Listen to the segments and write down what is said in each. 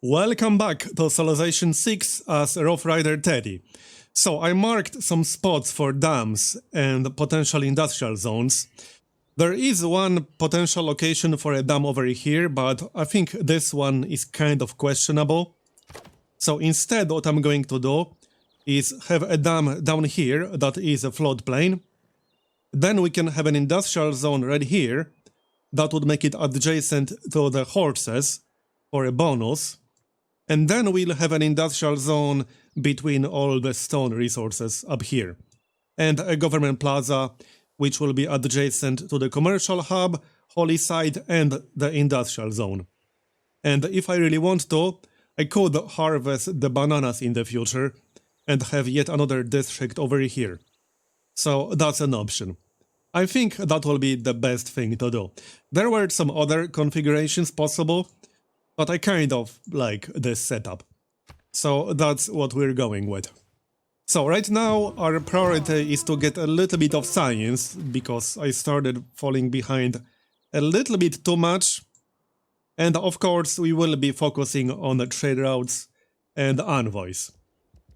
Welcome back to Civilization 6 as Rough Rider Teddy. So I marked some spots for dams and potential industrial zones. There is one potential location for a dam over here, but I think this one is kind of questionable. So instead what I'm going to do is have a dam down here that is a floodplain. Then we can have an industrial zone right here that would make it adjacent to the horses for a bonus. And then we'll have an industrial zone between all the stone resources up here. And a government plaza, which will be adjacent to the commercial hub, holy site, and the industrial zone. And if I really want to, I could harvest the bananas in the future and have yet another district over here. So that's an option. I think that will be the best thing to do. There were some other configurations possible, but I kind of like this setup. So that's what we're going with. So right now our priority is to get a little bit of science, because I started falling behind a little bit too much. And of course we will be focusing on the trade routes and envoys.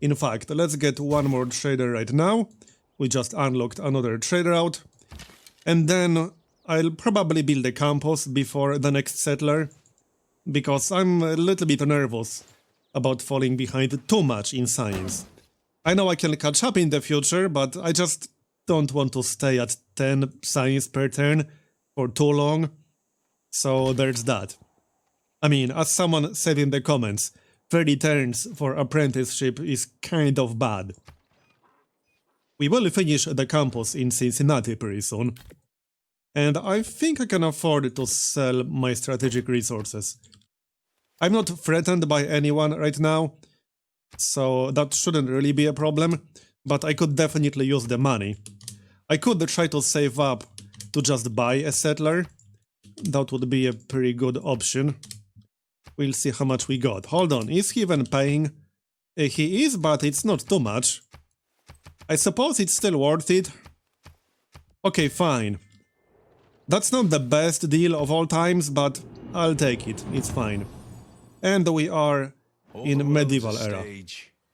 In fact, let's get one more trader right now. We just unlocked another trade route. And then I'll probably build a campus before the next settler, because I'm a little bit nervous about falling behind too much in science. I know I can catch up in the future, but I just don't want to stay at 10 science per turn for too long. So there's that. I mean, as someone said in the comments, 30 turns for apprenticeship is kind of bad. We will finish the campus in Cincinnati pretty soon. And I think I can afford to sell my strategic resources. I'm not threatened by anyone right now, so that shouldn't really be a problem, but I could definitely use the money. I could try to save up to just buy a settler. That would be a pretty good option. We'll see how much we got. Hold on, is he even paying? He is, but it's not too much. I suppose it's still worth it. Okay, fine. That's not the best deal of all times, but I'll take it, it's fine. And we are in medieval era.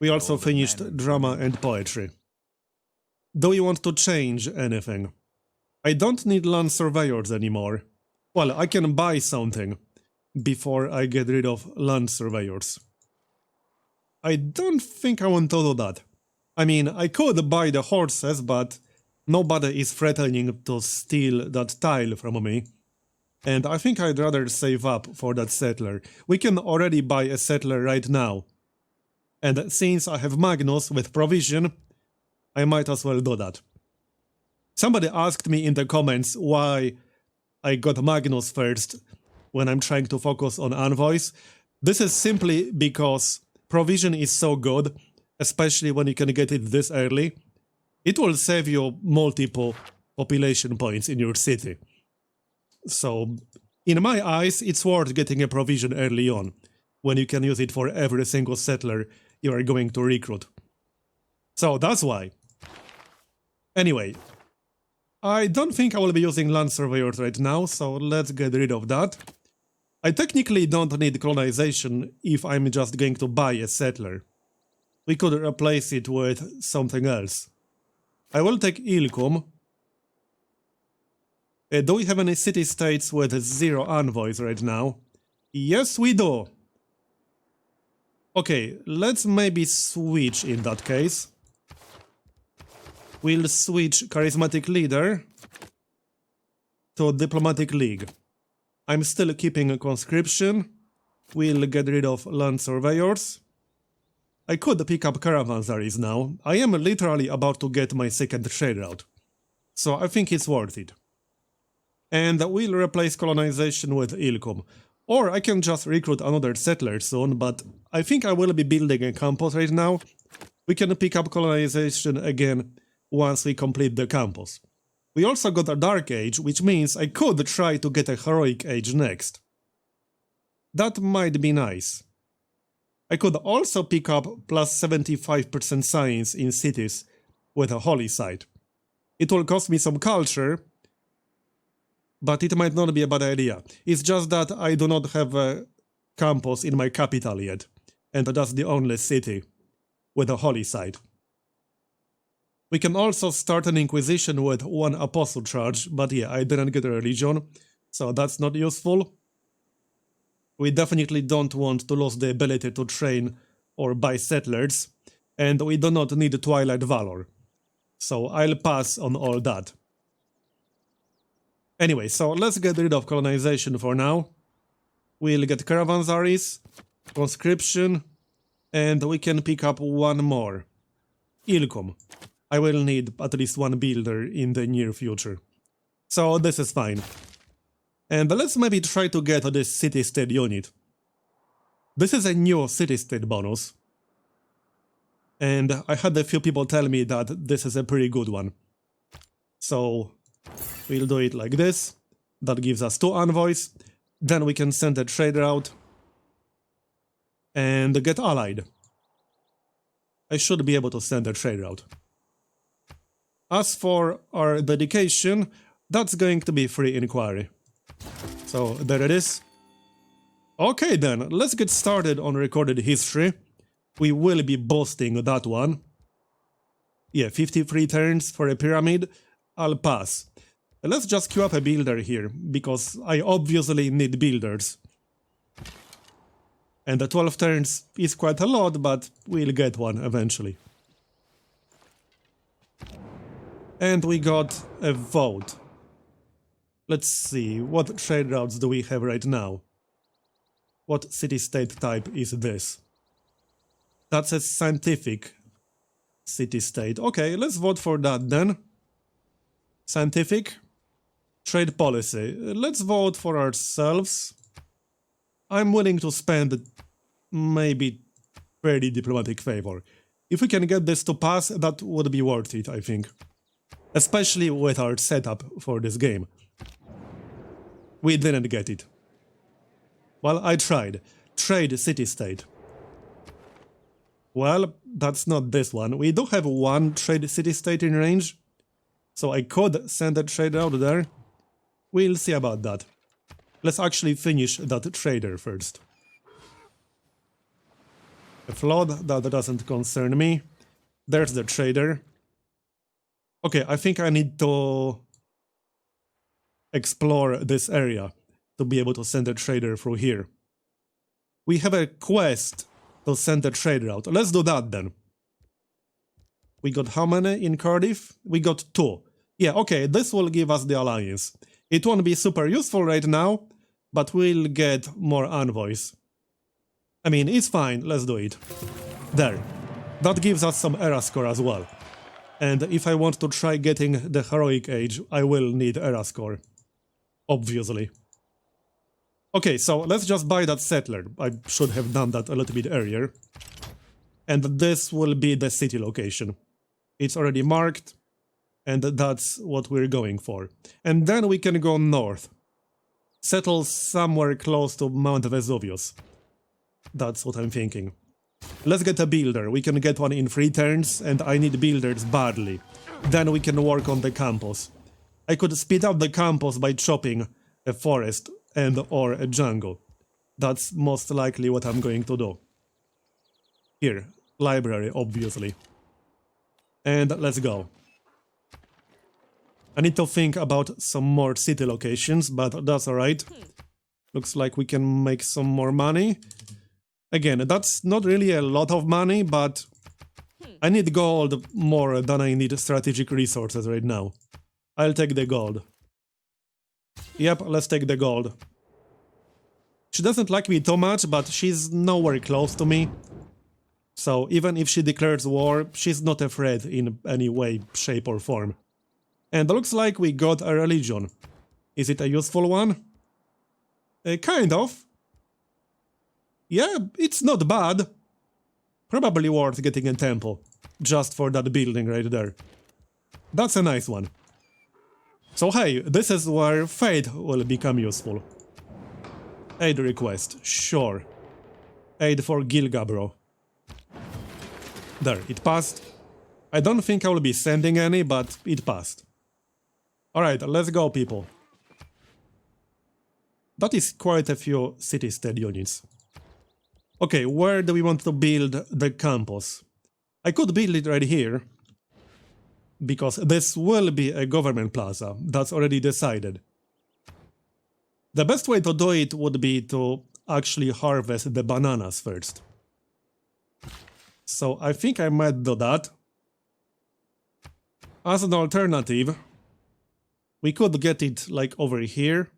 We also finished drama and poetry. Do you want to change anything? I don't need land surveyors anymore. Well, I can buy something before I get rid of land surveyors. I don't think I want to do that. I mean, I could buy the horses, but nobody is threatening to steal that tile from me. And I think I'd rather save up for that settler. We can already buy a settler right now. And since I have Magnus with provision, I might as well do that. Somebody asked me in the comments why I got Magnus first when I'm trying to focus on envoys. This is simply because provision is so good, especially when you can get it this early. It will save you multiple population points in your city. So, in my eyes, it's worth getting a provision early on, when you can use it for every single settler you are going to recruit. So that's why. Anyway, I don't think I will be using land surveyors right now, so let's get rid of that. I technically don't need colonization if I'm just going to buy a settler. We could replace it with something else. I will take Ilkum. Do we have any city-states with 0 envoys right now? Yes, we do. Okay, let's maybe switch in that case. We'll switch Charismatic Leader to Diplomatic League. I'm still keeping a conscription. We'll get rid of land surveyors. I could pick up caravansaries now. I am literally about to get my second trade route. So I think it's worth it. And we'll replace colonization with Ilkum. Or I can just recruit another settler soon, but I think I will be building a campus right now. We can pick up colonization again once we complete the campus. We also got a Dark Age, which means I could try to get a Heroic Age next. That might be nice. I could also pick up plus 75% science in cities with a holy site. It will cost me some culture, but it might not be a bad idea. It's just that I do not have a campus in my capital yet, and that's the only city with a holy site. We can also start an inquisition with 1 apostle charge, but yeah, I didn't get a religion, so that's not useful. We definitely don't want to lose the ability to train or buy settlers, and we do not need Twilight Valor. So I'll pass on all that. Anyway, so let's get rid of colonization for now. We'll get Caravansaries, conscription, and we can pick up 1 more. Ilkum. I will need at least 1 builder in the near future. So this is fine. And let's maybe try to get this city-state unit. This is a new city-state bonus. And I had a few people tell me that this is a pretty good one. So we'll do it like this. That gives us 2 envoys. Then we can send a trader out and get allied. I should be able to send a trader out. As for our dedication, that's going to be free inquiry. So there it is. Okay then, let's get started on recorded history. We will be boosting that one. Yeah, 53 turns for a pyramid. I'll pass. Let's just queue up a builder here, because I obviously need builders. And the 12 turns is quite a lot, but we'll get one eventually. And we got a vote. Let's see, what trade routes do we have right now? What city-state type is this? That's a scientific city-state. Okay, let's vote for that then. Scientific. Trade policy. Let's vote for ourselves. I'm willing to spend maybe 30 diplomatic favor. If we can get this to pass, that would be worth it, I think. Especially with our setup for this game. We didn't get it. Well, I tried. Trade city-state. Well, that's not this one. We do have 1 trade city-state in range. So I could send a trader out there. We'll see about that. Let's actually finish that trader first. A flood, that doesn't concern me. There's the trader. Okay, I think I need to explore this area to be able to send a trader through here. We have a quest to send a trader out. Let's do that then. We got how many in Cardiff? We got 2. Yeah, okay, this will give us the alliance. It won't be super useful right now, but we'll get more envoys. I mean, it's fine, let's do it. There. That gives us some era score as well. And if I want to try getting the heroic age, I will need era score. Obviously. Okay, so let's just buy that settler. I should have done that a little bit earlier. And this will be the city location. It's already marked. And that's what we're going for. And then we can go north. Settle somewhere close to Mount Vesuvius. That's what I'm thinking. Let's get a builder. We can get one in 3 turns, and I need builders badly. Then we can work on the campus. I could speed up the campus by chopping a forest and or a jungle. That's most likely what I'm going to do. Here, library, obviously. And let's go. I need to think about some more city locations, but that's alright. Looks like we can make some more money. Again, that's not really a lot of money, but I need gold more than I need strategic resources right now. I'll take the gold. Yep, let's take the gold. She doesn't like me too much, but she's nowhere close to me. So even if she declares war, she's not a threat in any way, shape or form. And looks like we got a religion. Is it a useful one? Kind of. Yeah, it's not bad. Probably worth getting a temple. Just for that building right there. That's a nice one. So hey, this is where Fate will become useful. Aid request, sure. Aid for Gilgabro. There, it passed. I don't think I will be sending any, but it passed. Alright, let's go, people. That is quite a few city-state units. Okay, where do we want to build the campus? I could build it right here, because this will be a government plaza, that's already decided. The best way to do it would be to actually harvest the bananas first. So I think I might do that. As an alternative, we could get it like over here.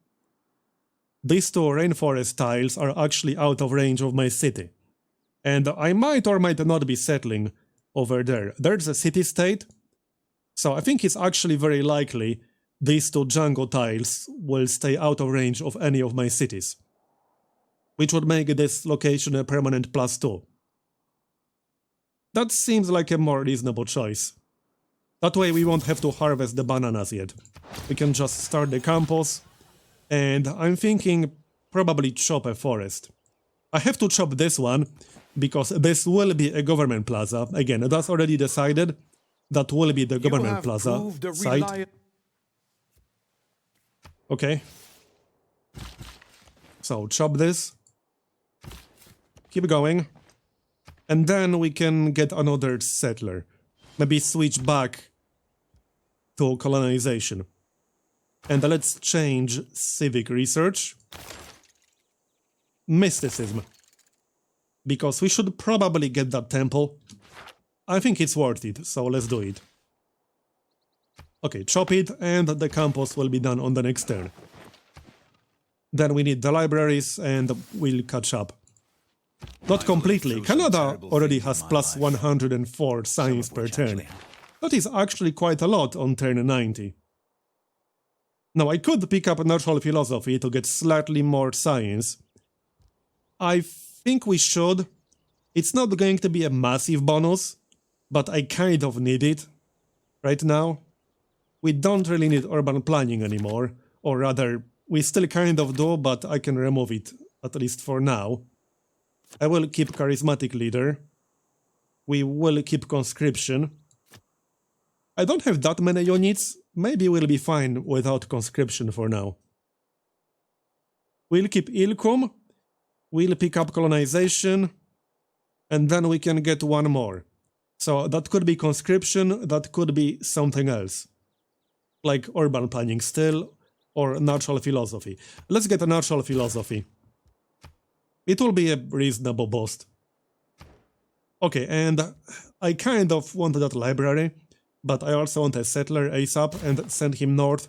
These two rainforest tiles are actually out of range of my city. And I might or might not be settling over there. There's a city-state, so I think it's actually very likely these two Django tiles will stay out of range of any of my cities, which would make this location a permanent +2. That seems like a more reasonable choice. That way we won't have to harvest the bananas yet. We can just start the campus, and I'm thinking probably chop a forest. I have to chop this one, because this will be a government plaza. Again, that's already decided. That will be the government plaza site. Okay. So, chop this. Keep going. And then we can get another settler. Maybe switch back to colonization. And let's change civic research. Mysticism. Because we should probably get that temple. I think it's worth it, so let's do it. Okay, chop it, and the campus will be done on the next turn. Then we need the libraries, and we'll catch up. Not completely. Canada already has plus 104 science per turn. That is actually quite a lot on turn 90. Now, I could pick up natural philosophy to get slightly more science. I think we should. It's not going to be a massive bonus, but I kind of need it right now. We don't really need urban planning anymore, or rather, we still kind of do, but I can remove it, at least for now. I will keep charismatic leader. We will keep conscription. I don't have that many units. Maybe we'll be fine without conscription for now. We'll keep Ilkum. We'll pick up colonization. And then we can get one more. So that could be conscription, that could be something else. Like urban planning still, or natural philosophy. Let's get a natural philosophy. It will be a reasonable boost. Okay, and I kind of want that library, but I also want a settler ASAP and send him north.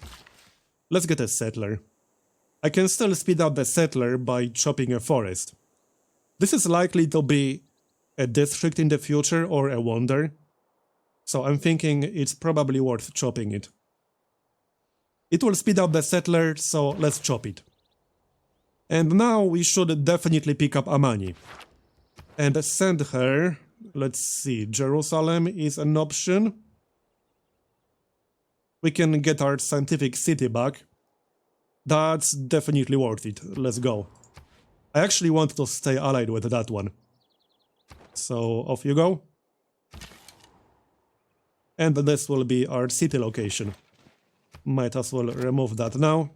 Let's get a settler. I can still speed up the settler by chopping a forest. This is likely to be a district in the future or a wonder, so I'm thinking it's probably worth chopping it. It will speed up the settler, so let's chop it. And now we should definitely pick up Amani. And send her, let's see, Jerusalem is an option. We can get our scientific city back. That's definitely worth it, let's go. I actually want to stay allied with that one. So off you go. And this will be our city location. Might as well remove that now.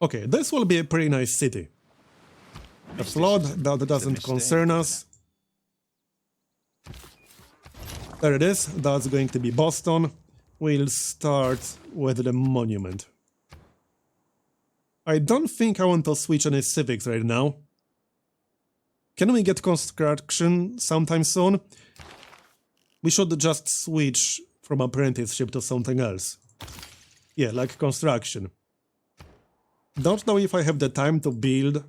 Okay, this will be a pretty nice city. A flood, that doesn't concern us. There it is, that's going to be Boston. We'll start with the monument. I don't think I want to switch any civics right now. Can we get construction sometime soon? We should just switch from apprenticeship to something else. Yeah, like construction. Don't know if I have the time to build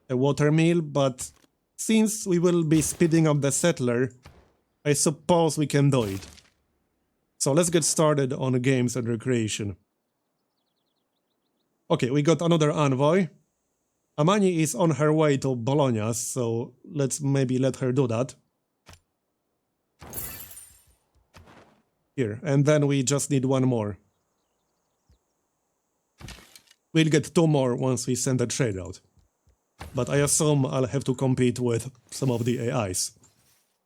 a water mill, but since we will be speeding up the settler, I suppose we can do it. So let's get started on games and recreation. Okay, we got another envoy. Amani is on her way to Bologna, so let's maybe let her do that. Here, and then we just need one more. We'll get two more once we send a trade out. But I assume I'll have to compete with some of the AIs.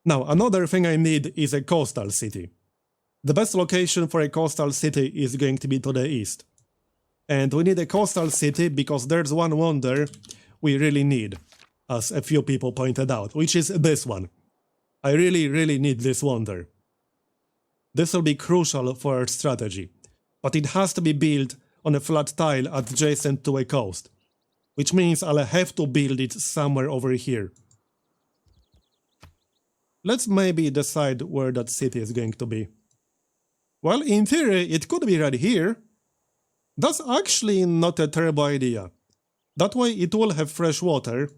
Now, another thing I need is a coastal city. The best location for a coastal city is going to be to the east. And we need a coastal city because there's one wonder we really need. as a few people pointed out, which is this one. I really need this wonder. This will be crucial for our strategy, but it has to be built on a flat tile adjacent to a coast, which means I'll have to build it somewhere over here. Let's maybe decide where that city is going to be. Well, in theory, it could be right here. That's actually not a terrible idea. That way it will have fresh water.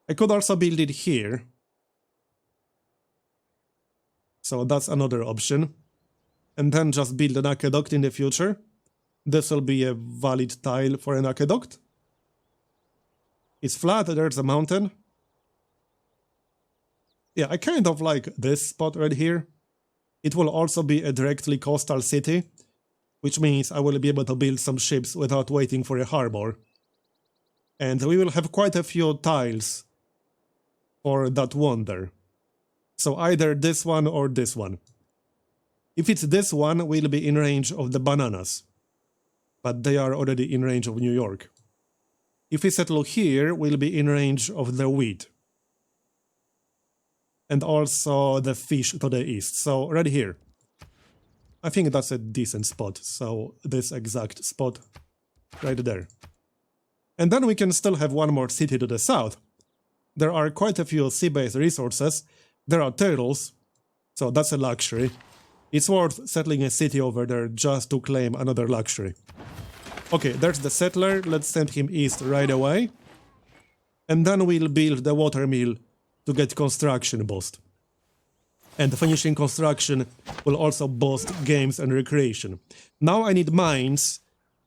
I could also build it here. So that's another option. And then just build an aqueduct in the future. This will be a valid tile for an aqueduct. It's flat, there's a mountain. Yeah, I kind of like this spot right here. It will also be a directly coastal city, which means I will be able to build some ships without waiting for a harbor. And we will have quite a few tiles for that wonder. So either this one or this one. If it's this one, we'll be in range of the bananas. But they are already in range of New York. If we settle here, we'll be in range of the wheat. And also the fish to the east, so right here. I think that's a decent spot, so this exact spot right there. And then we can still have one more city to the south. There are quite a few sea-based resources. There are turtles, so that's a luxury. It's worth settling a city over there just to claim another luxury. Okay, there's the settler, let's send him east right away. And then we'll build the watermill to get construction boost. And finishing construction will also boost games and recreation. Now I need mines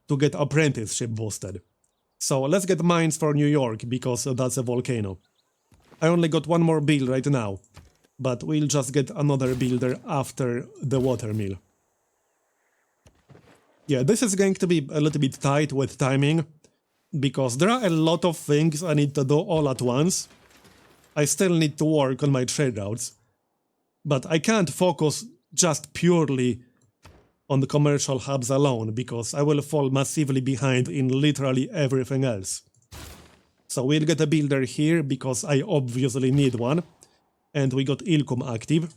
to get apprenticeship boosted. So let's get mines for New York, because that's a volcano. I only got one more build right now, but we'll just get another builder after the watermill. Yeah, this is going to be a little bit tight with timing, because there are a lot of things I need to do all at once. I still need to work on my trade routes, but I can't focus just purely on the commercial hubs alone, because I will fall massively behind in literally everything else. So we'll get a builder here, because I obviously need one, and we got Ilkum active.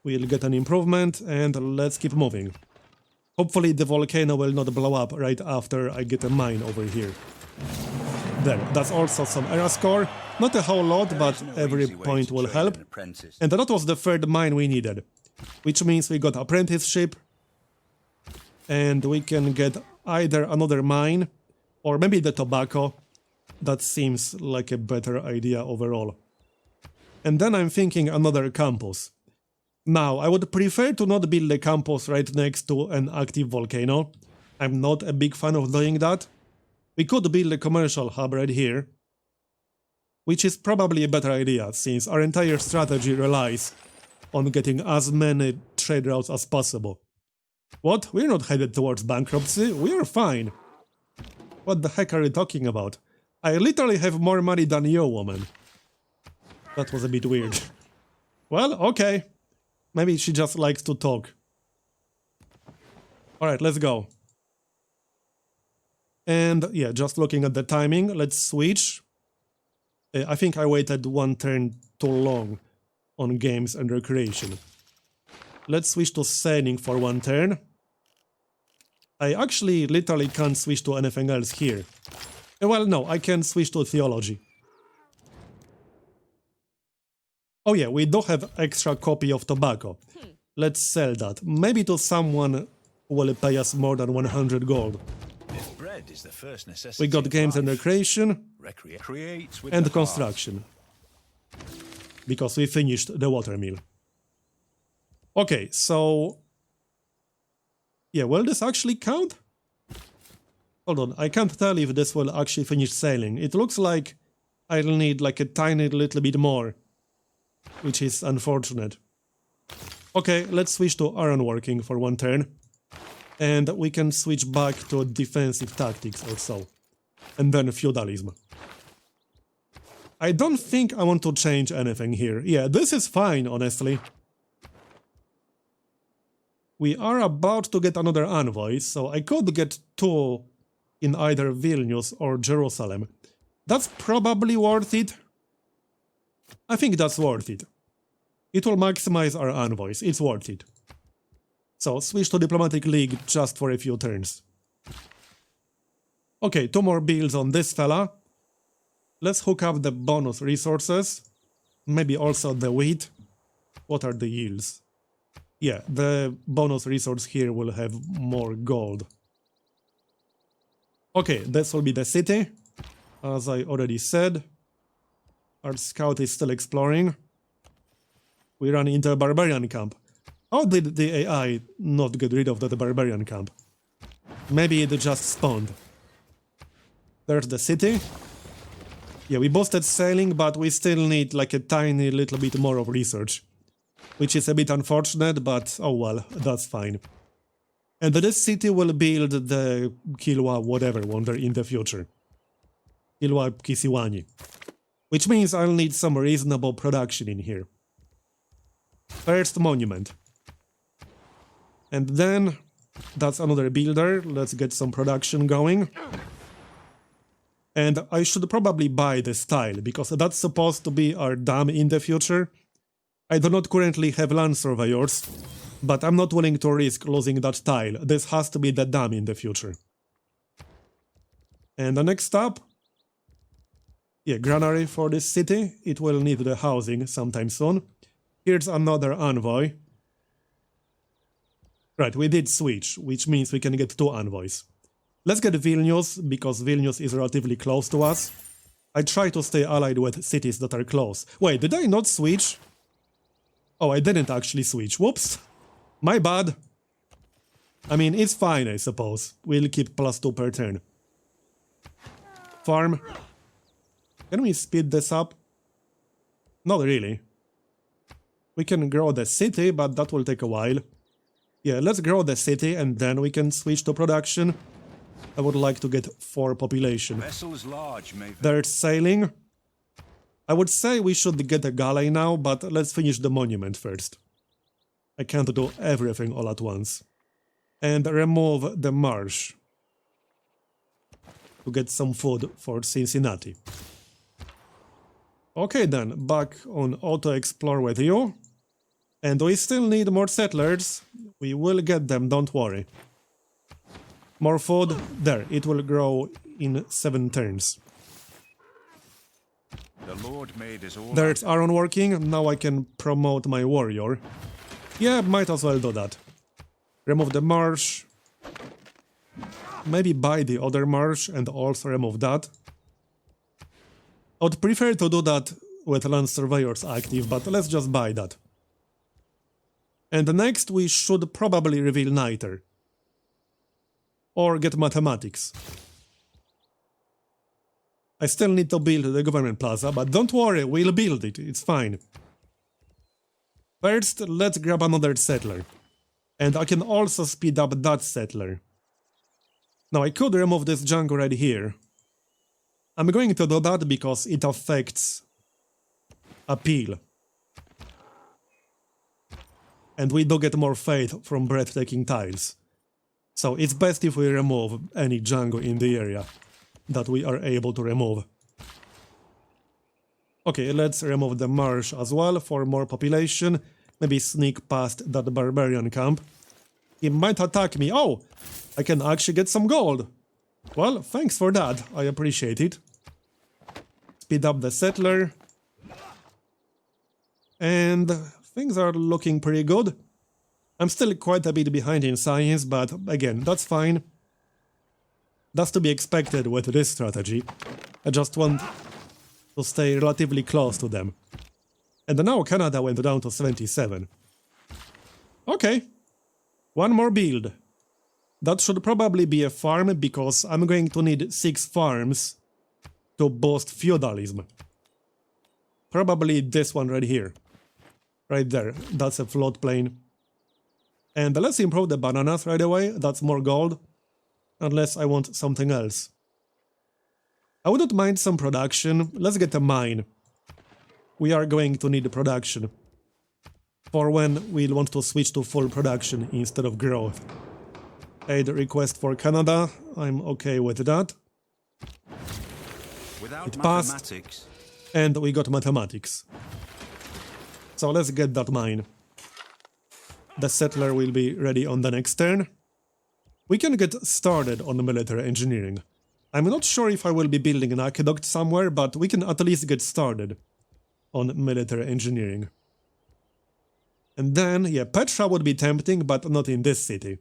We'll get an improvement, and let's keep moving. Hopefully the volcano will not blow up right after I get a mine over here. There, that's also some era score. Not a whole lot, but every point will help. And that was the third mine we needed. Which means we got apprenticeship. And we can get either another mine, or maybe the tobacco. That seems like a better idea overall. And then I'm thinking another campus. Now, I would prefer to not build a campus right next to an active volcano. I'm not a big fan of doing that. We could build a commercial hub right here, which is probably a better idea, since our entire strategy relies on getting as many trade routes as possible. What? We're not headed towards bankruptcy, we're fine. What the heck are you talking about? I literally have more money than you, woman. That was a bit weird. Well, okay. Maybe she just likes to talk. Alright, let's go. And yeah, just looking at the timing, let's switch. I think I waited one turn too long on games and recreation. Let's switch to sailing for one turn. I actually literally can't switch to anything else here. Well, no, I can switch to theology. Oh yeah, we do have extra copy of tobacco. Let's sell that. Maybe to someone who will pay us more than 100 gold. Bread is the first necessity. We got games and recreation and construction, because we finished the watermill. Okay, so yeah, will this actually count? Hold on, I can't tell if this will actually finish sailing. It looks like I'll need like a tiny little bit more, which is unfortunate. Okay, let's switch to ironworking for one turn. And we can switch back to defensive tactics or so. And then feudalism. I don't think I want to change anything here. Yeah, this is fine, honestly. We are about to get another envoy, so I could get two in either Vilnius or Jerusalem. That's probably worth it. I think that's worth it. It will maximize our envoys, it's worth it. So switch to Diplomatic League just for a few turns. Okay, 2 more builds on this fella. Let's hook up the bonus resources. Maybe also the wheat. What are the yields? Yeah, the bonus resource here will have more gold. Okay, this will be the city. As I already said. Our scout is still exploring. We run into a barbarian camp. How did the AI not get rid of that barbarian camp? Maybe it just spawned. There's the city. Yeah, we boosted sailing, but we still need like a tiny little bit more of research. Which is a bit unfortunate, but oh well, that's fine. And this city will build the Kilwa whatever wonder in the future. Kilwa Kisiwani. Which means I'll need some reasonable production in here. First monument. And then, that's another builder, let's get some production going. And I should probably buy this tile, because that's supposed to be our dam in the future. I do not currently have land surveyors, but I'm not willing to risk losing that tile. This has to be the dam in the future. And the next up, yeah, Granary for this city. It will need the housing sometime soon. Here's another envoy. Right, we did switch, which means we can get 2 envoys. Let's get Vilnius, because Vilnius is relatively close to us. I try to stay allied with cities that are close. Wait, did I not switch? Oh, I didn't actually switch. Whoops. My bad. I mean, it's fine, I suppose. We'll keep +2 per turn. Farm. Can we speed this up? Not really. We can grow the city, but that will take a while. Yeah, let's grow the city and then we can switch to production. I would like to get 4 population. Vessels large, There's sailing. I would say we should get a galley now, but let's finish the monument first. I can't do everything all at once. And remove the marsh. To get some food for Cincinnati. Okay then, back on auto-explore with you. And we still need more settlers. We will get them, don't worry. More food. There, it will grow in 7 turns. The Lord made us all. There's iron working, now I can promote my warrior. Yeah, might as well do that. Remove the marsh. Maybe buy the other marsh and also remove that. I would prefer to do that with land surveyors active, but let's just buy that. And next we should probably reveal Niter. Or get mathematics. I still need to build the government plaza, but don't worry, we'll build it, it's fine. First, let's grab another settler. And I can also speed up that settler. Now I could remove this junk right here. I'm going to do that because it affects appeal. And we do get more faith from breathtaking tiles. So it's best if we remove any jungle in the area that we are able to remove. Okay, let's remove the marsh as well for more population. Maybe sneak past that barbarian camp. He might attack me. Oh, I can actually get some gold. Well, thanks for that. I appreciate it. Speed up the settler. And things are looking pretty good. I'm still quite a bit behind in science, but again, that's fine. That's to be expected with this strategy. I just want to stay relatively close to them. And now Canada went down to 77. Okay. One more build. That should probably be a farm, because I'm going to need 6 farms to boost feudalism. Probably this one right here. Right there. That's a floodplain. And let's improve the bananas right away. That's more gold. Unless I want something else. I wouldn't mind some production. Let's get a mine. We are going to need production. For when we'll want to switch to full production instead of growth. Aid request for Canada. I'm okay with that. It passed, mathematics, and we got mathematics. So let's get that mine. The settler will be ready on the next turn. We can get started on military engineering. I'm not sure if I will be building an aqueduct somewhere, but we can at least get started on military engineering. And then, yeah, Petra would be tempting, but not in this city.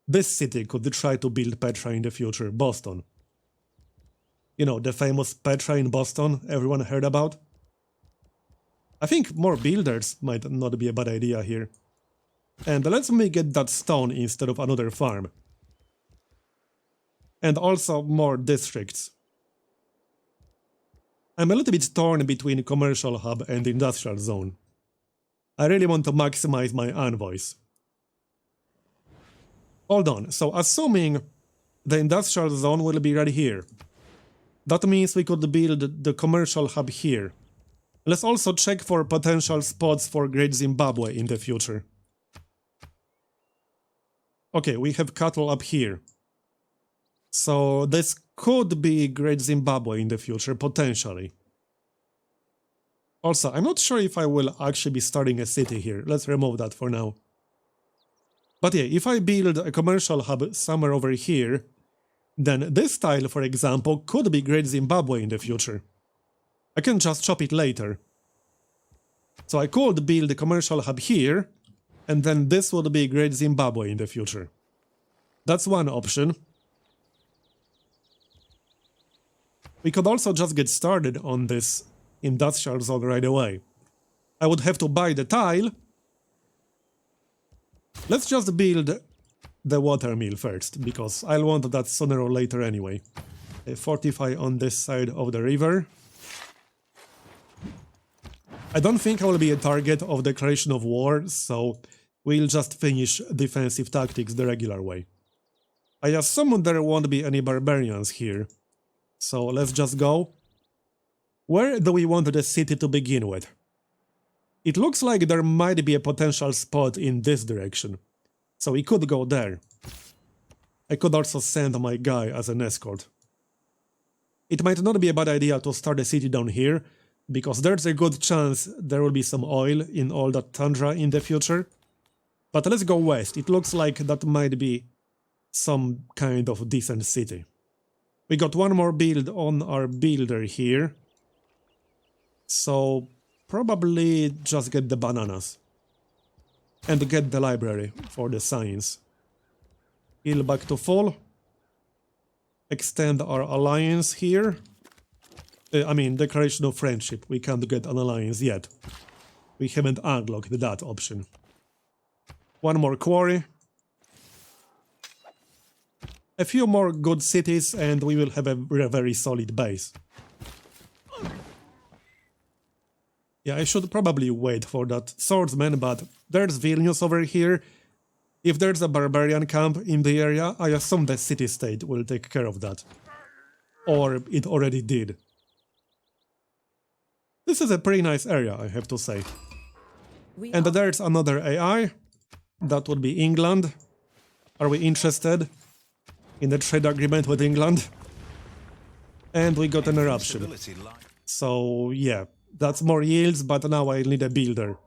This city could try to build Petra in the future, Boston. You know, the famous Petra in Boston everyone heard about? I think more builders might not be a bad idea here. And let's me get that stone instead of another farm. And also more districts. I'm a little bit torn between commercial hub and industrial zone. I really want to maximize my envoys. Hold on, so assuming the industrial zone will be right here. That means we could build the commercial hub here. Let's also check for potential spots for Great Zimbabwe in the future. Okay, we have cattle up here. So this could be Great Zimbabwe in the future, potentially. Also, I'm not sure if I will actually be starting a city here. Let's remove that for now. But yeah, if I build a commercial hub somewhere over here, then this tile, for example, could be Great Zimbabwe in the future. I can just chop it later. So I could build a commercial hub here, and then this would be Great Zimbabwe in the future. That's one option. We could also just get started on this industrial zone right away. I would have to buy the tile. Let's just build the water mill first, because I'll want that sooner or later anyway. Fortify on this side of the river. I don't think I will be a target of declaration of war, so we'll just finish defensive tactics the regular way. I assume there won't be any barbarians here, so let's just go. Where do we want the city to begin with? It looks like there might be a potential spot in this direction, so we could go there. I could also send my guy as an escort. It might not be a bad idea to start a city down here, because there's a good chance there will be some oil in all that tundra in the future. But let's go west. It looks like that might be some kind of decent city. We got one more build on our builder here. So probably just get the bananas. And get the library for the science. Heal back to full. Extend our alliance here. I mean, declaration of friendship. We can't get an alliance yet. We haven't unlocked that option. One more quarry. A few more good cities and we will have a very solid base. Yeah, I should probably wait for that swordsman, but there's Vilnius over here. If there's a barbarian camp in the area, I assume the city-state will take care of that. Or it already did. This is a pretty nice area, I have to say. And there's another AI. That would be England. Are we interested in a trade agreement with England? And we got an eruption. So yeah, that's more yields, but now I need a builder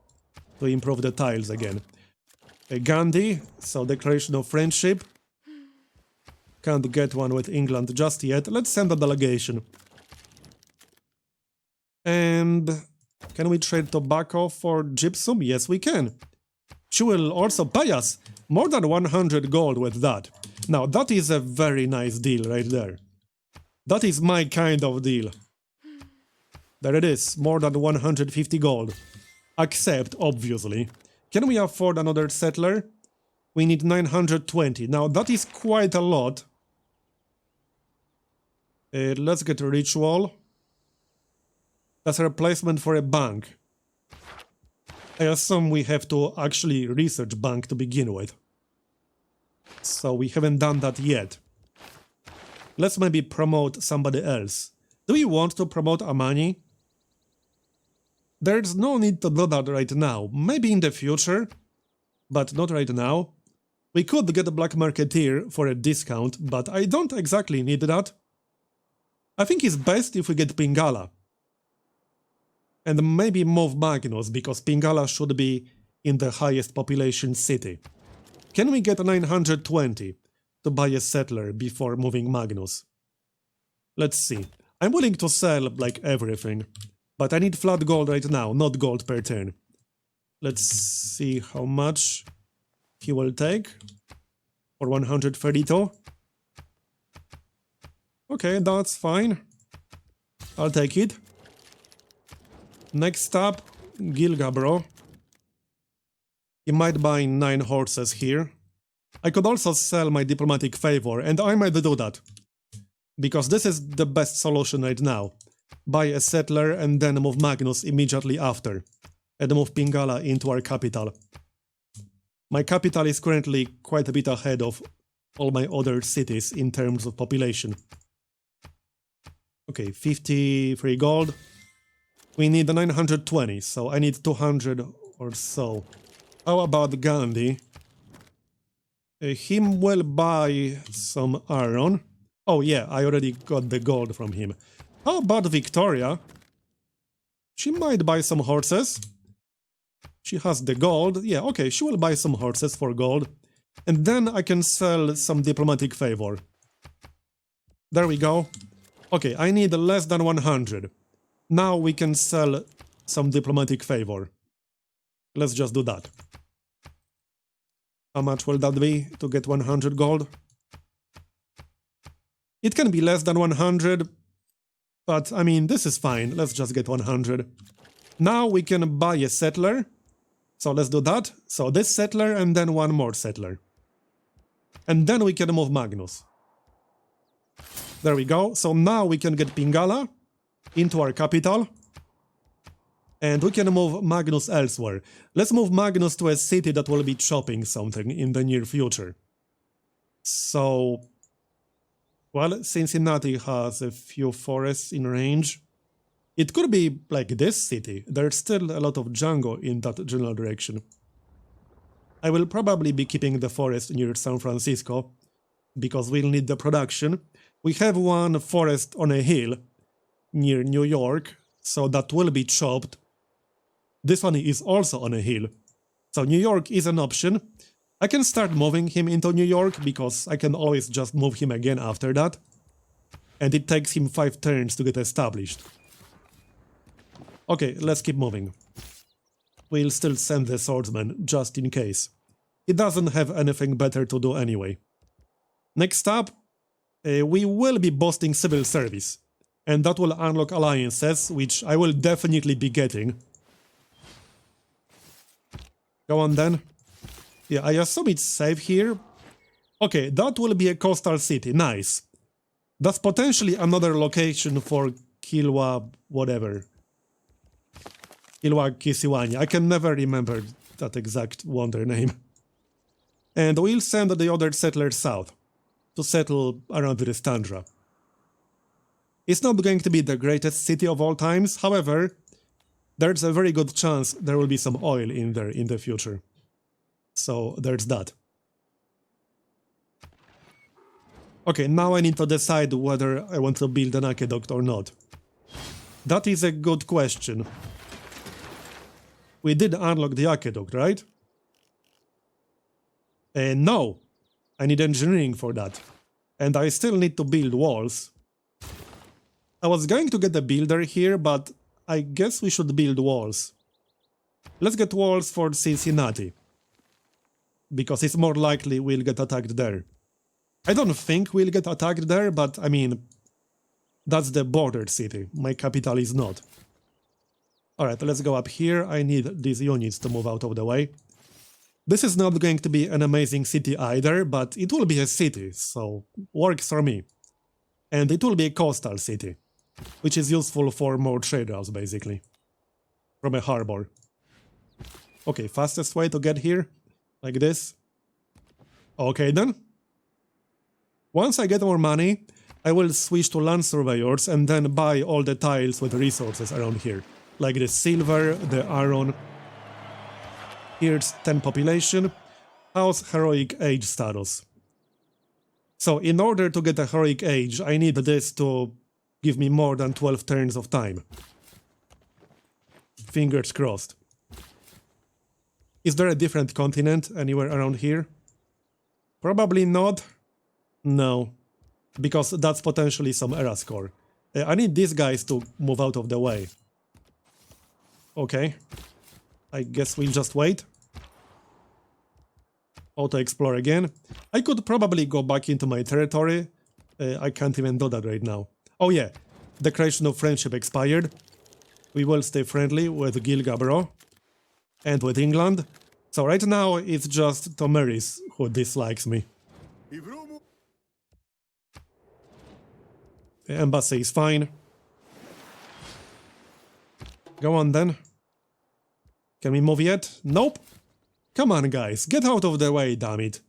to improve the tiles again. Gandhi, so declaration of friendship. Can't get one with England just yet. Let's send a delegation. And can we trade tobacco for gypsum? Yes, we can. She will also pay us more than 100 gold with that. Now, that is a very nice deal right there. That is my kind of deal. There it is, more than 150 gold. Accept, obviously. Can we afford another settler? We need 920. Now, that is quite a lot. Let's get a ritual. That's a replacement for a bank. I assume we have to actually research bank to begin with. So we haven't done that yet. Let's maybe promote somebody else. Do we want to promote Amani? There's no need to do that right now. Maybe in the future, but not right now. We could get a black marketeer for a discount, but I don't exactly need that. I think it's best if we get Pingala. And maybe move Magnus, because Pingala should be in the highest population city. Can we get 920 to buy a settler before moving Magnus? Let's see. I'm willing to sell, like, everything. But I need flat gold right now, not gold per turn. Let's see how much he will take. For 132. Okay, that's fine. I'll take it. Next up, Gilga, bro. He might buy 9 horses here. I could also sell my diplomatic favor, and I might do that. Because this is the best solution right now. Buy a settler and then move Magnus immediately after. And move Pingala into our capital. My capital is currently quite a bit ahead of all my other cities in terms of population. Okay, 53 gold. We need 920, so I need 200 or so. How about Gandhi? Him will buy some iron. Oh yeah, I already got the gold from him. How about Victoria? She might buy some horses. She has the gold. Yeah, okay, she will buy some horses for gold. And then I can sell some diplomatic favor. There we go. Okay, I need less than 100. Now we can sell some diplomatic favor. Let's just do that. How much will that be to get 100 gold? It can be less than 100, but I mean, this is fine. Let's just get 100. Now we can buy a settler. So let's do that. So this settler and then one more settler. And then we can move Magnus. There we go. So now we can get Pingala into our capital. And we can move Magnus elsewhere. Let's move Magnus to a city that will be chopping something in the near future. So, well, Cincinnati has a few forests in range. It could be like this city. There's still a lot of Django in that general direction. I will probably be keeping the forest near San Francisco, because we'll need the production. We have one forest on a hill near New York, so that will be chopped. This one is also on a hill, so New York is an option. I can start moving him into New York, because I can always just move him again after that. And it takes him 5 turns to get established. Okay, let's keep moving. We'll still send the swordsman, just in case. He doesn't have anything better to do anyway. Next up, we will be boosting civil service. And that will unlock alliances, which I will definitely be getting. Go on then. Yeah, I assume it's safe here. Okay, that will be a coastal city, nice. That's potentially another location for Kilwa whatever. Kilwa Kisiwani, I can never remember that exact wonder name. And we'll send the other settlers south, to settle around Ristandra. It's not going to be the greatest city of all times, however, there's a very good chance there will be some oil in there in the future. So there's that. Okay, now I need to decide whether I want to build an aqueduct or not. That is a good question. We did unlock the aqueduct, right? No. I need engineering for that. And I still need to build walls. I was going to get a builder here, but I guess we should build walls. Let's get walls for Cincinnati. Because it's more likely we'll get attacked there. I don't think we'll get attacked there, but I mean, that's the border city. My capital is not. Alright, let's go up here. I need these units to move out of the way. This is not going to be an amazing city either, but it will be a city, so works for me. And it will be a coastal city, which is useful for more trade routes, basically. From a harbor. Okay, fastest way to get here, like this. Okay then. Once I get more money, I will switch to land surveyors and then buy all the tiles with resources around here. Like the silver, the iron. Here's 10 population. How's heroic age status? So in order to get a heroic age, I need this to give me more than 12 turns of time. Fingers crossed. Is there a different continent anywhere around here? Probably not. No. Because that's potentially some era score. I need these guys to move out of the way. Okay. I guess we'll just wait. Auto-explore again. I could probably go back into my territory. I can't even do that right now. Oh yeah, Declaration of Friendship expired. We will stay friendly with Gilgabro and with England. So right now it's just Tomeris who dislikes me. The embassy is fine. Go on then. Can we move yet? Nope. Come on guys, get out of the way, damn it.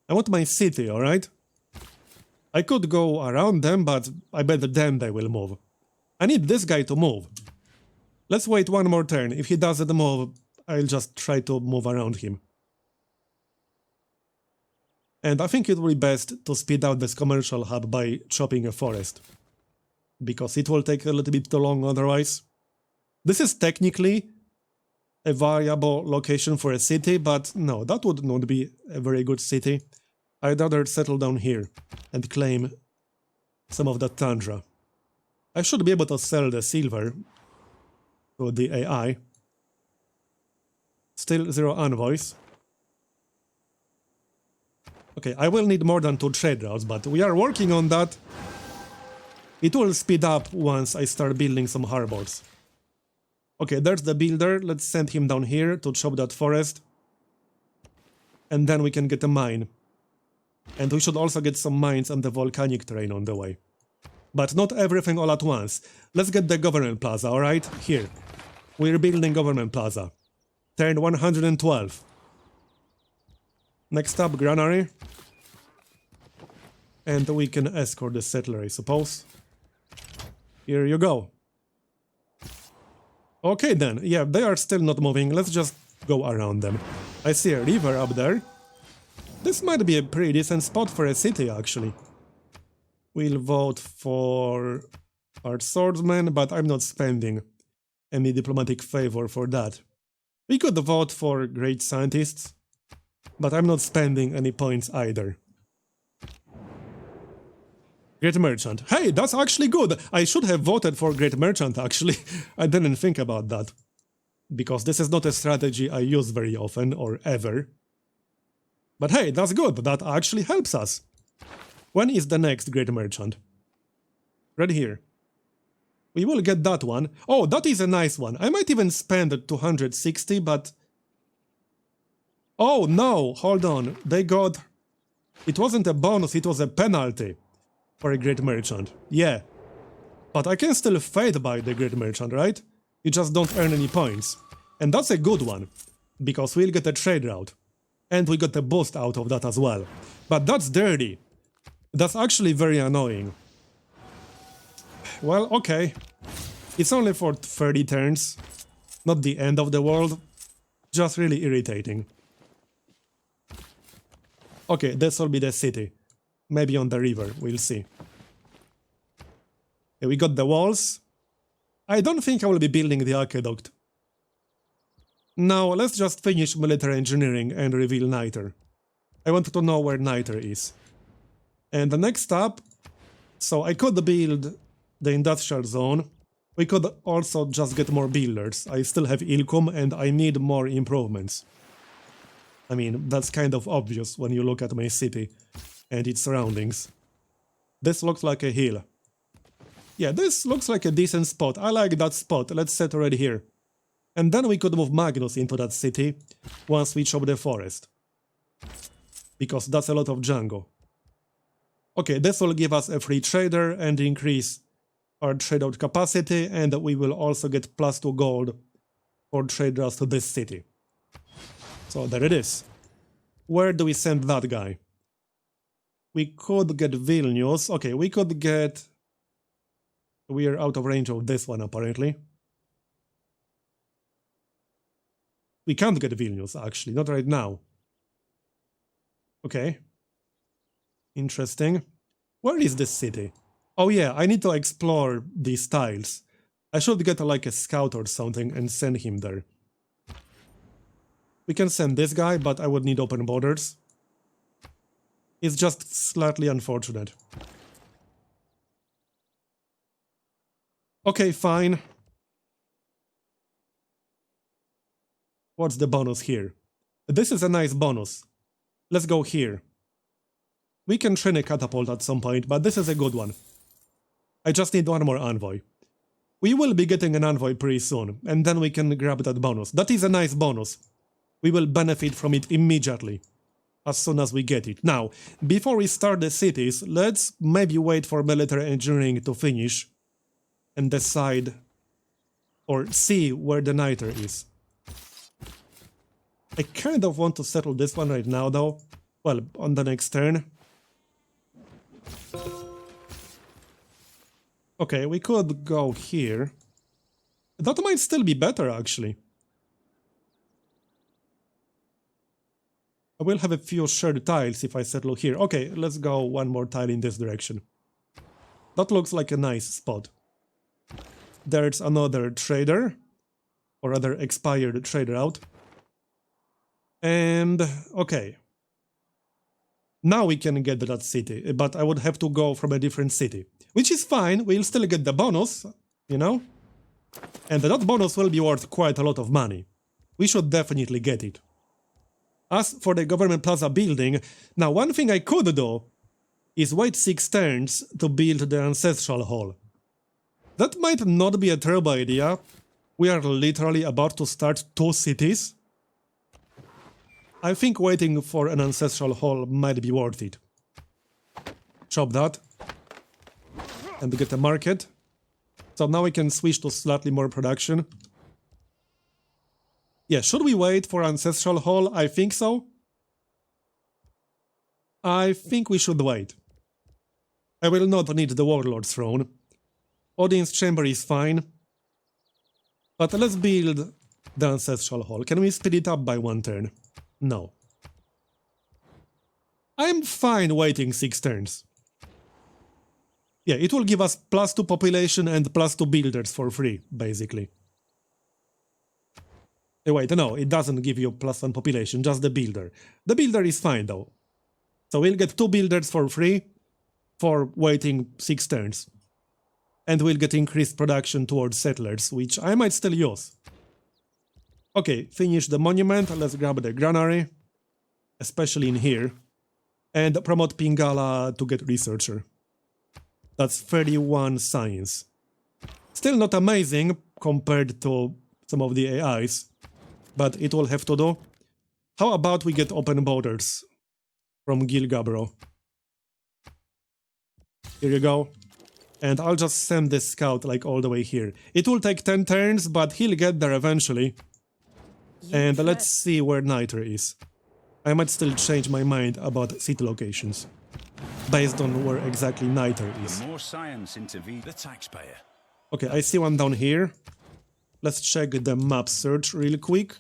I want my city, alright? I could go around them, but I bet then they will move. I need this guy to move. Let's wait one more turn. If he doesn't move, I'll just try to move around him. And I think it will be best to speed out this commercial hub by chopping a forest. Because it will take a little bit too long otherwise. This is technically a viable location for a city, but no, that would not be a very good city. I'd rather settle down here and claim some of that tundra. I should be able to sell the silver to the AI. Still 0 envoys. Okay, I will need more than 2 trade routes, but we are working on that. It will speed up once I start building some harbors. Okay, there's the builder. Let's send him down here to chop that forest. And then we can get a mine. And we should also get some mines and the volcanic terrain on the way. But not everything all at once. Let's get the government plaza, alright? Here. We're building government plaza. Turn 112. Next up, Granary. And we can escort the settler, I suppose. Here you go. Okay then, yeah, they are still not moving. Let's just go around them. I see a river up there. This might be a pretty decent spot for a city, actually. We'll vote for our swordsman, but I'm not spending any diplomatic favor for that. We could vote for great scientists, but I'm not spending any points either. Great Merchant. Hey, that's actually good! I should have voted for Great Merchant, actually. I didn't think about that. Because this is not a strategy I use very often, or ever. But hey, that's good, that actually helps us. When is the next Great Merchant? Right here. We will get that one. Oh, that is a nice one. I might even spend 260, but... Oh, no, hold on. They got... It wasn't a bonus, it was a penalty for a Great Merchant. Yeah. But I can still fade by the Great Merchant, right? You just don't earn any points. And that's a good one, because we'll get a trade route. And we got a boost out of that as well. But that's dirty. That's actually very annoying. Well, okay. It's only for 30 turns. Not the end of the world. Just really irritating. Okay, this will be the city. Maybe on the river, we'll see. Okay, we got the walls. I don't think I will be building the aqueduct. Now, let's just finish military engineering and reveal Niter. I want to know where Niter is. And the next up... So I could build the industrial zone. We could also just get more builders. I still have Ilkum and I need more improvements. I mean, that's kind of obvious when you look at my city and its surroundings. This looks like a hill. Yeah, this looks like a decent spot. I like that spot. Let's set right here. And then we could move Magnus into that city once we chop the forest. Because that's a lot of Django. Okay, this will give us a free trader and increase our trade out capacity, and we will also get +2 gold for trade routes to this city. So there it is. Where do we send that guy? We could get Vilnius. Okay, we could get... We are out of range of this one, apparently. We can't get Vilnius, actually. Not right now. Okay. Interesting. Where is this city? Oh yeah, I need to explore these tiles. I should get like a scout or something and send him there. We can send this guy, but I would need open borders. It's just slightly unfortunate. Okay, fine. What's the bonus here? This is a nice bonus. Let's go here. We can train a catapult at some point, but this is a good one. I just need one more envoy. We will be getting an envoy pretty soon, and then we can grab that bonus. That is a nice bonus. We will benefit from it immediately, as soon as we get it. Now, before we start the cities, let's maybe wait for military engineering to finish and decide or see where the niter is. I kind of want to settle this one right now, though. Well, on the next turn. Okay, we could go here. That might still be better, actually. I will have a few shared tiles if I settle here. Okay, let's go one more tile in this direction. That looks like a nice spot. There's another trader, or rather expired trader out. And, okay. Now we can get that city, but I would have to go from a different city. Which is fine, we'll still get the bonus, you know? And that bonus will be worth quite a lot of money. We should definitely get it. As for the government plaza building, now one thing I could do is wait 6 turns to build the ancestral hall. That might not be a terrible idea. We are literally about to start 2 cities. I think waiting for an ancestral hall might be worth it. Chop that. And get a market. So now we can switch to slightly more production. Yeah, should we wait for ancestral hall? I think so. I think we should wait. I will not need the warlord's throne. Audience chamber is fine. But let's build the ancestral hall. Can we speed it up by 1 turn? No. I'm fine waiting 6 turns. Yeah, it will give us +2 population and +2 builders for free, basically. Wait, no, it doesn't give you +1 population, just the builder. The builder is fine, though. So we'll get 2 builders for free for waiting 6 turns. And we'll get increased production towards settlers, which I might still use. Okay, finish the monument, let's grab the granary, especially in here, and promote Pingala to get researcher. That's 31 science. Still not amazing compared to some of the AIs, but it will have to do. How about we get open borders from Gilgabro? Here you go. And I'll just send this scout like all the way here. It will take 10 turns, but he'll get there eventually. And let's see where niter is. I might still change my mind about city locations, based on where exactly niter is. More science into the taxpayer. Okay, I see one down here. Let's check the map search real quick.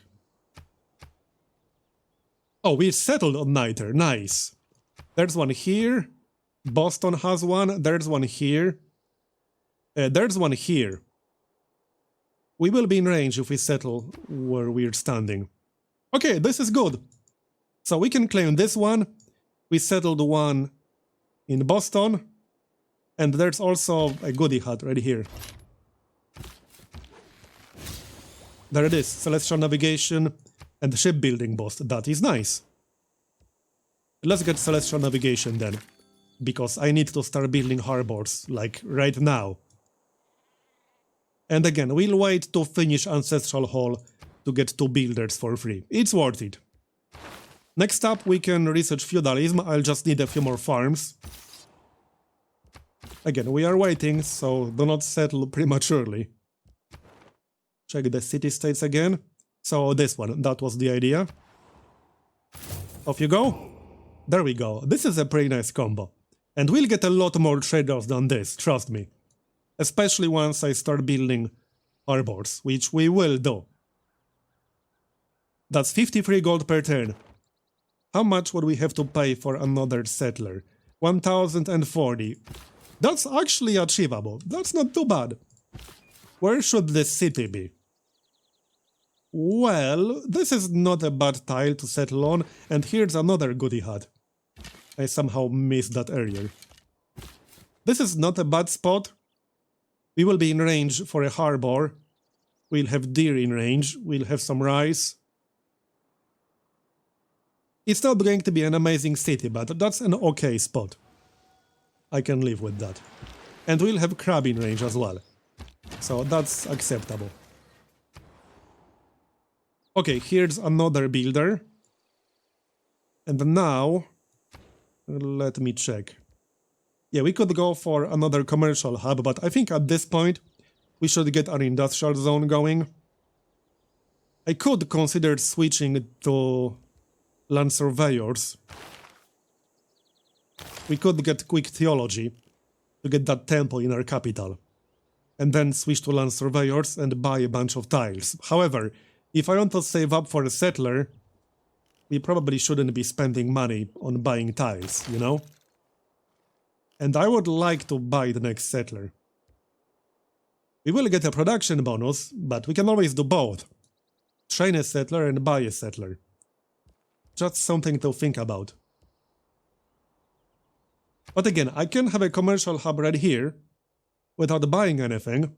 Oh, we settled on niter, nice. There's one here. Boston has one, there's one here. There's one here. We will be in range if we settle where we're standing. Okay, this is good. So we can claim this one. We settled one in Boston. And there's also a goodie hut right here. There it is, Celestial Navigation and Shipbuilding Boost. That is nice. Let's get Celestial Navigation then. Because I need to start building harbors, like right now. And again, we'll wait to finish Ancestral Hall to get 2 builders for free. It's worth it. Next up, we can research Feudalism. I'll just need a few more farms. Again, we are waiting, so do not settle prematurely. Check the city-states again. So this one, that was the idea. Off you go. There we go. This is a pretty nice combo. And we'll get a lot more traders than this, trust me. Especially once I start building harbors, which we will do. That's 53 gold per turn. How much would we have to pay for another settler? 1040. That's actually achievable. That's not too bad. Where should the city be? Well, this is not a bad tile to settle on, and here's another goodie hat. I somehow missed that earlier. This is not a bad spot. We will be in range for a harbor. We'll have deer in range. We'll have some rice. It's not going to be an amazing city, but that's an okay spot. I can live with that. And we'll have crab in range as well. So that's acceptable. Okay, here's another builder. And now, let me check. Yeah, we could go for another commercial hub, but I think at this point, we should get our industrial zone going. I could consider switching to land surveyors. We could get quick theology to get that temple in our capital. And then switch to land surveyors and buy a bunch of tiles. However, if I want to save up for a settler, we probably shouldn't be spending money on buying tiles, you know? And I would like to buy the next settler. We will get a production bonus, but we can always do both. Train a settler and buy a settler. Just something to think about. But again, I can have a commercial hub right here, without buying anything,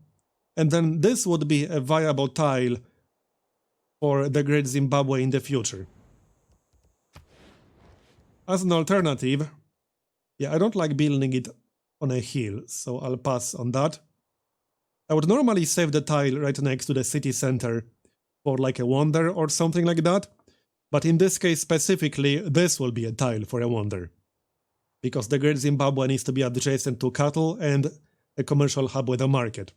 and then this would be a viable tile for the Great Zimbabwe in the future. As an alternative, yeah, I don't like building it on a hill, so I'll pass on that. I would normally save the tile right next to the city center for like a wonder or something like that, but in this case specifically, this will be a tile for a wonder. Because the Great Zimbabwe needs to be adjacent to cattle and a commercial hub with a market.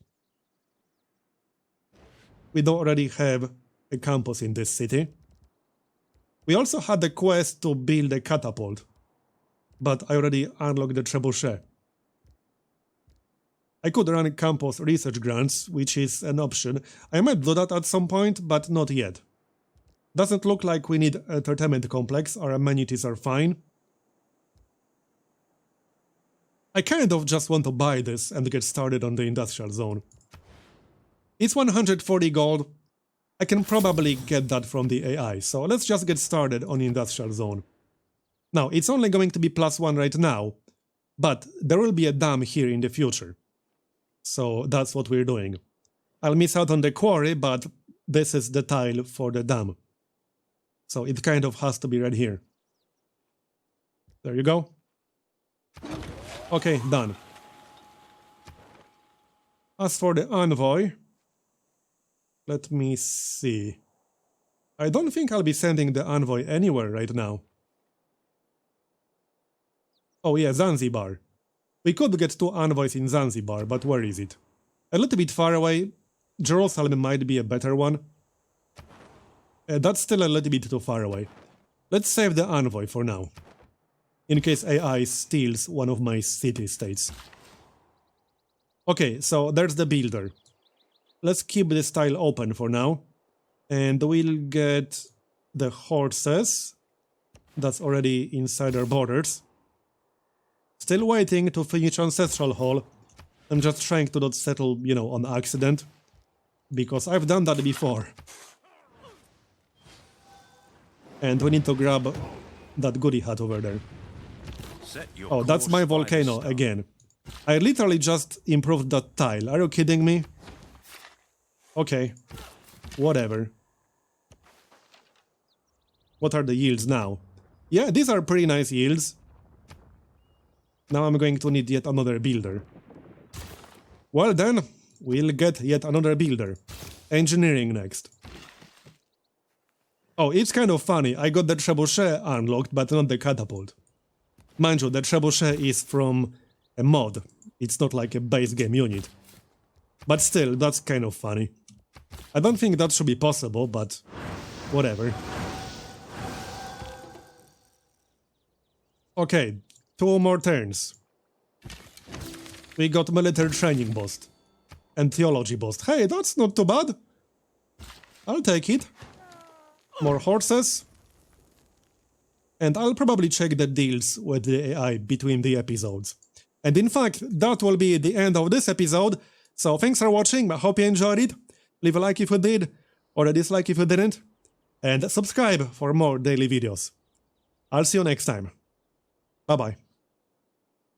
We do already have a campus in this city. We also had the quest to build a catapult, but I already unlocked the trebuchet. I could run campus research grants, which is an option. I might do that at some point, but not yet. Doesn't look like we need an entertainment complex, our amenities are fine. I kind of just want to buy this and get started on the industrial zone. It's 140 gold. I can probably get that from the AI, so let's just get started on the industrial zone. Now, it's only going to be +1 right now, but there will be a dam here in the future. So that's what we're doing. I'll miss out on the quarry, but this is the tile for the dam. So it kind of has to be right here. There you go. Okay, done. As for the envoy, let me see. I don't think I'll be sending the envoy anywhere right now. Oh yeah, Zanzibar. We could get 2 envoys in Zanzibar, but where is it? A little bit far away. Jerusalem might be a better one. That's still a little bit too far away. Let's save the envoy for now, in case AI steals one of my city-states. Okay, so there's the builder. Let's keep this tile open for now. And we'll get the horses. That's already inside our borders. Still waiting to finish Ancestral Hall. I'm just trying to not settle, you know, on accident. Because I've done that before. And we need to grab that goodie hat over there. Oh, that's my volcano again. I literally just improved that tile. Are you kidding me? Okay. Whatever. What are the yields now? Yeah, these are pretty nice yields. Now I'm going to need yet another builder. Well then, we'll get yet another builder. Engineering next. Oh, it's kind of funny. I got the trebuchet unlocked, but not the catapult. Mind you, the trebuchet is from a mod. It's not like a base game unit. But still, that's kind of funny. I don't think that should be possible, but whatever. Okay, 2 more turns. We got military training boost. And theology boost. Hey, that's not too bad. I'll take it. More horses. And I'll probably check the deals with the AI between the episodes. And in fact, that will be the end of this episode. So thanks for watching, I hope you enjoyed it. Leave a like if you did, or a dislike if you didn't. And subscribe for more daily videos. I'll see you next time. Bye bye.